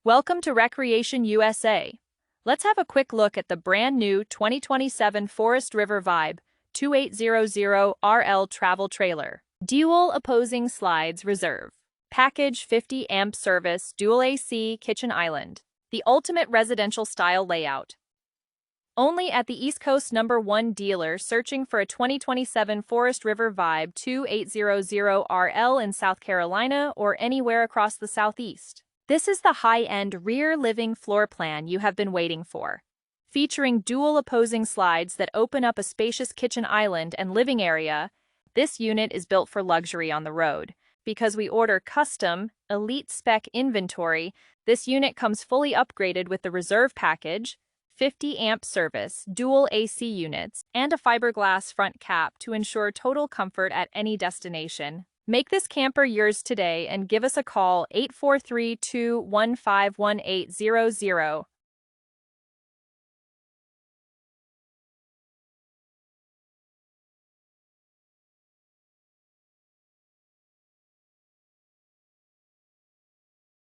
Welcome to Recreation USA. Let's have a quick look at the brand new 2027 Forest River Vibe 2800RL travel trailer. Dual opposing slides reserve. Package 50 amp service, dual AC kitchen island. The ultimate residential style layout. Only at the East Coast #1 dealer searching for a 2027 Forest River Vibe 2800RL in South Carolina or anywhere across the Southeast. This is the high-end rear living floor plan you have been waiting for. Featuring dual opposing slides that open up a spacious kitchen island and living area, this unit is built for luxury on the road. Because we order custom, elite-spec inventory, this unit comes fully upgraded with the reserve package, 50 amp service, dual AC units, and a fiberglass front cap to ensure total comfort at any destination. Make this camper yours today and give us a call 843-215-1800